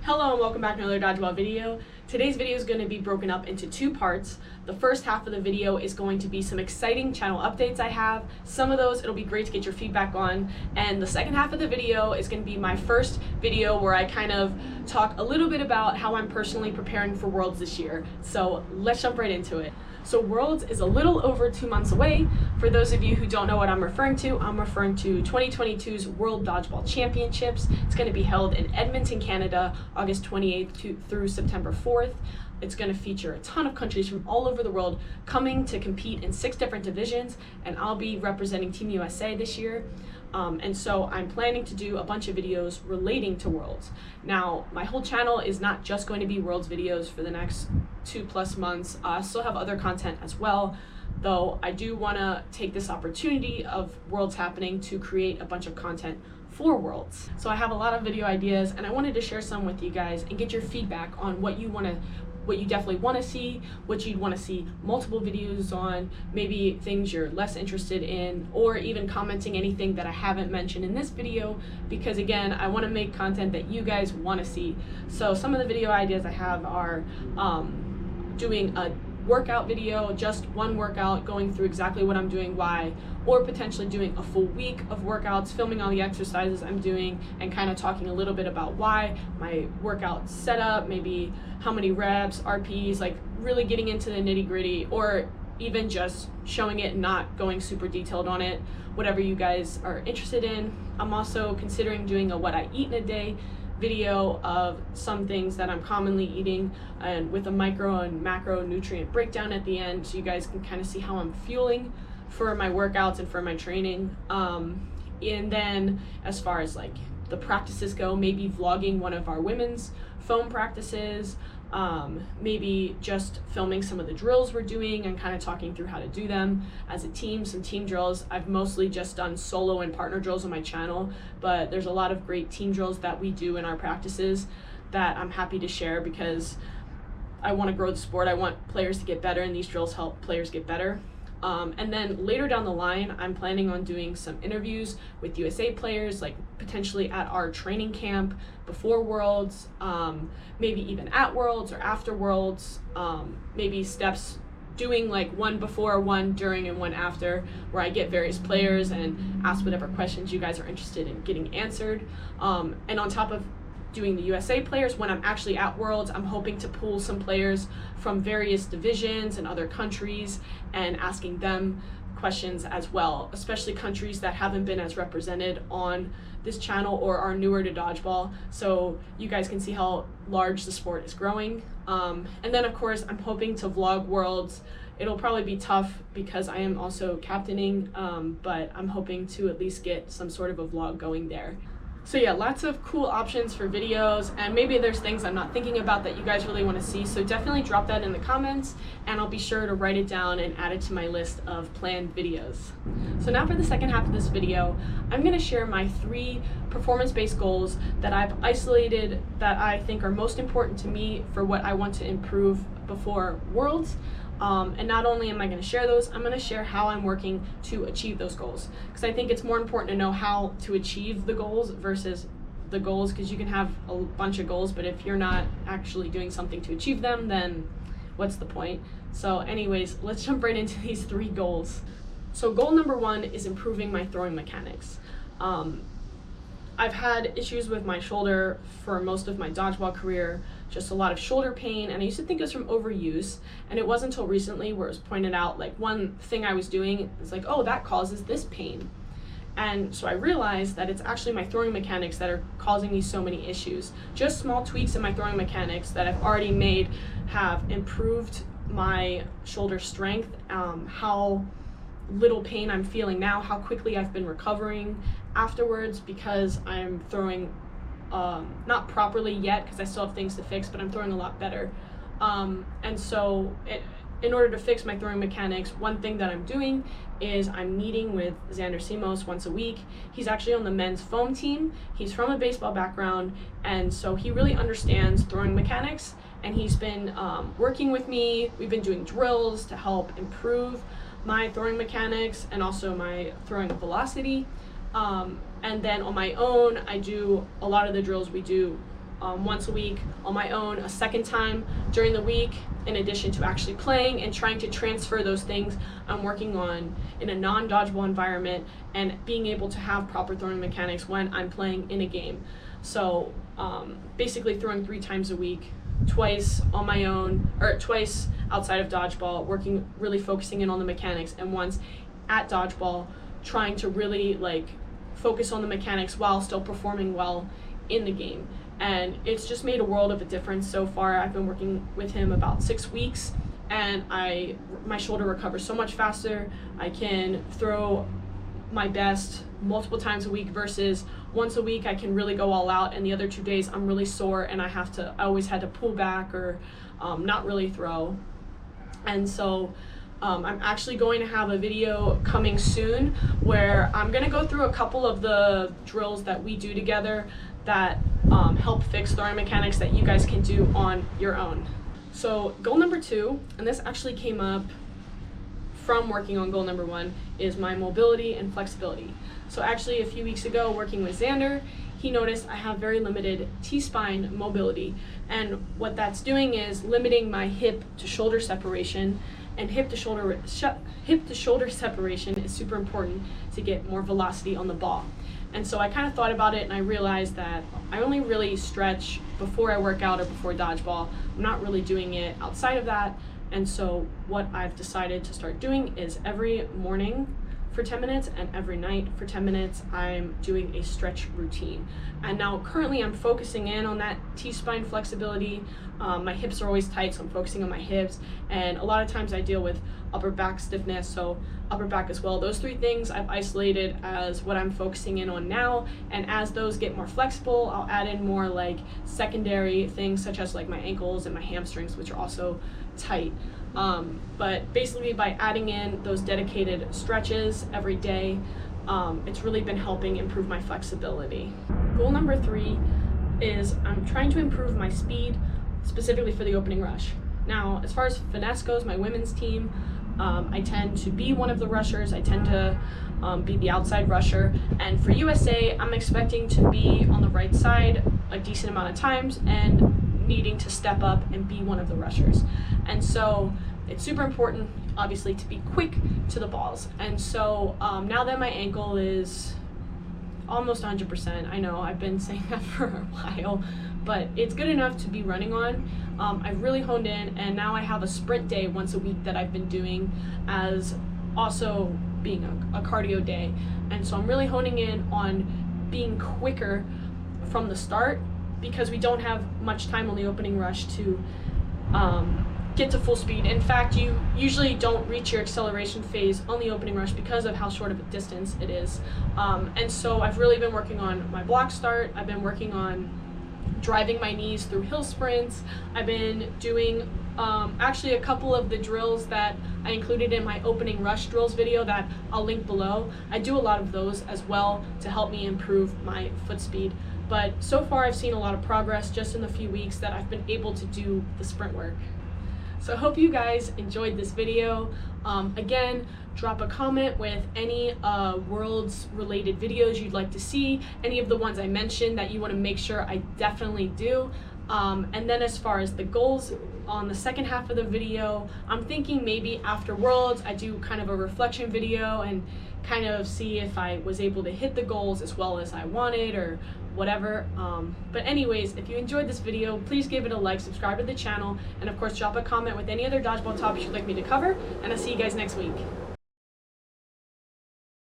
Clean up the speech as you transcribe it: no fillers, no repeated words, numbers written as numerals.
Hello and welcome back to another dodgeball video. Today's video is going to be broken up into two parts. The first half of the video is going to be some exciting channel updates I have. Some of those it'll be great to get your feedback on. And the second half of the video is going to be my first video where I kind of talk a little bit about how I'm personally preparing for Worlds this year. So let's jump right into it. So Worlds is a little over 2 months away. For those of you who don't know what I'm referring to 2022's World Dodgeball Championships. It's going to be held in Edmonton, Canada, August 28th through September 4th. It's going to feature a ton of countries from all over the world coming to compete in 6 different divisions, and I'll be representing Team USA this year. And so I'm planning to do a bunch of videos relating to Worlds. Now, my whole channel is not just going to be Worlds videos for the next 2+ months. I still have other content as well, though I do want to take this opportunity of Worlds happening to create a bunch of content for Worlds. So I have a lot of video ideas, and I wanted to share some with you guys and get your feedback on what you definitely want to see, what you'd want to see multiple videos on, maybe things you're less interested in, or even commenting anything that I haven't mentioned in this video, because again, I want to make content that you guys want to see. So some of the video ideas I have are doing a workout video, just one workout, going through exactly what I'm doing, why, or potentially doing a full week of workouts, filming all the exercises I'm doing, and kind of talking a little bit about why, my workout setup, maybe how many reps, RPs, like really getting into the nitty-gritty, or even just showing it and not going super detailed on it, whatever you guys are interested in. I'm also considering doing a what I eat in a day video of some things that I'm commonly eating, and with a micro and macro nutrient breakdown at the end, so you guys can kind of see how I'm fueling for my workouts and for my training. And then as far as like the practices go, maybe vlogging one of our women's foam practices, maybe just filming some of the drills we're doing and kind of talking through how to do them as a team, some team drills. I've mostly just done solo and partner drills on my channel, but there's a lot of great team drills that we do in our practices that I'm happy to share because I want to grow the sport. I want players to get better, and these drills help players get better. And then later down the line, I'm planning on doing some interviews with USA players, like potentially at our training camp before Worlds, maybe even at Worlds or after Worlds, maybe steps, doing like one before, one during, and one after, where I get various players and ask whatever questions you guys are interested in getting answered. And on top of doing the USA players, when I'm actually at Worlds, I'm hoping to pull some players from various divisions and other countries and asking them questions as well, especially countries that haven't been as represented on this channel or are newer to dodgeball, so you guys can see how large the sport is growing. And then of course, I'm hoping to vlog Worlds. It'll probably be tough because I am also captaining, but I'm hoping to at least get some sort of a vlog going there. So yeah, lots of cool options for videos, and maybe there's things I'm not thinking about that you guys really want to see, so definitely drop that in the comments, and I'll be sure to write it down and add it to my list of planned videos. So now for the second half of this video, I'm going to share my 3 performance-based goals that I've isolated that I think are most important to me for what I want to improve before Worlds. And not only am I going to share those, I'm going to share how I'm working to achieve those goals, because I think it's more important to know how to achieve the goals versus the goals, because you can have a bunch of goals, but if you're not actually doing something to achieve them, then what's the point? So anyways, let's jump right into these 3 goals. So goal number 1 is improving my throwing mechanics. I've had issues with my shoulder for most of my dodgeball career, just a lot of shoulder pain, and I used to think it was from overuse, and it wasn't until recently where it was pointed out, like one thing I was doing is like, oh, that causes this pain. And so I realized that it's actually my throwing mechanics that are causing me so many issues. Just small tweaks in my throwing mechanics that I've already made have improved my shoulder strength, how little pain I'm feeling now, how quickly I've been recovering afterwards, because I'm throwing not properly yet, because I still have things to fix, but I'm throwing a lot better. And so in order to fix my throwing mechanics, one thing that I'm doing is I'm meeting with Xander Simos once a week. He's actually on the men's foam team. He's from a baseball background, and so he really understands throwing mechanics, and he's been working with me. We've been doing drills to help improve my throwing mechanics and also my throwing velocity. And then on my own, I do a lot of the drills we do once a week on my own, a second time during the week, in addition to actually playing and trying to transfer those things I'm working on in a non-dodgeball environment and being able to have proper throwing mechanics when I'm playing in a game. So basically throwing 3 times a week, twice on my own, or twice outside of dodgeball, really focusing in on the mechanics, and once at dodgeball, trying to really like focus on the mechanics while still performing well in the game. And it's just made a world of a difference so far. I've been working with him about 6 weeks, and my shoulder recovers so much faster. I can throw my best multiple times a week versus once a week I can really go all out, and the other 2 days I'm really sore and I always had to pull back or not really throw. And so I'm actually going to have a video coming soon where I'm going to go through a couple of the drills that we do together that help fix throwing mechanics that you guys can do on your own. So goal number 2, and this actually came up from working on goal number 1, is my mobility and flexibility. So actually a few weeks ago, working with Xander, he noticed I have very limited T-spine mobility, and what that's doing is limiting my hip to shoulder separation, and hip to shoulder separation is super important to get more velocity on the ball. And so I kind of thought about it, and I realized that I only really stretch before I work out or before dodgeball. I'm not really doing it outside of that. And so what I've decided to start doing is every morning for 10 minutes and every night for 10 minutes, I'm doing a stretch routine. And now currently I'm focusing in on that T-spine flexibility. My hips are always tight, so I'm focusing on my hips. And a lot of times I deal with upper back stiffness, so upper back as well. Those 3 things I've isolated as what I'm focusing in on now. And as those get more flexible, I'll add in more like secondary things such as like my ankles and my hamstrings, which are also tight. But basically by adding in those dedicated stretches every day, it's really been helping improve my flexibility. Goal number 3 is I'm trying to improve my speed, specifically for the opening rush. Now, as far as finesse goes, my women's team, I tend to be one of the rushers. I tend to be the outside rusher. And for USA, I'm expecting to be on the right side a decent amount of times and needing to step up and be one of the rushers. And so it's super important, obviously, to be quick to the balls. And so now that my ankle is almost 100%, I know I've been saying that for a while, but it's good enough to be running on. I've really honed in, and now I have a sprint day once a week that I've been doing as also being a cardio day. And so I'm really honing in on being quicker from the start, because we don't have much time on the opening rush to get to full speed. In fact, you usually don't reach your acceleration phase on the opening rush because of how short of a distance it is. And so I've really been working on my block start. I've been working on driving my knees through hill sprints. I've been doing actually a couple of the drills that I included in my opening rush drills video that I'll link below. I do a lot of those as well to help me improve my foot speed. But so far I've seen a lot of progress just in the few weeks that I've been able to do the sprint work. So I hope you guys enjoyed this video. Again, drop a comment with any worlds related videos you'd like to see, any of the ones I mentioned that you want to make sure I definitely do. And then as far as the goals on the second half of the video, I'm thinking maybe after Worlds I do kind of a reflection video and kind of see if I was able to hit the goals as well as I wanted or whatever. But anyways, if you enjoyed this video, please give it a like, subscribe to the channel, and of course drop a comment with any other dodgeball topics you'd like me to cover, and I'll see you guys next week.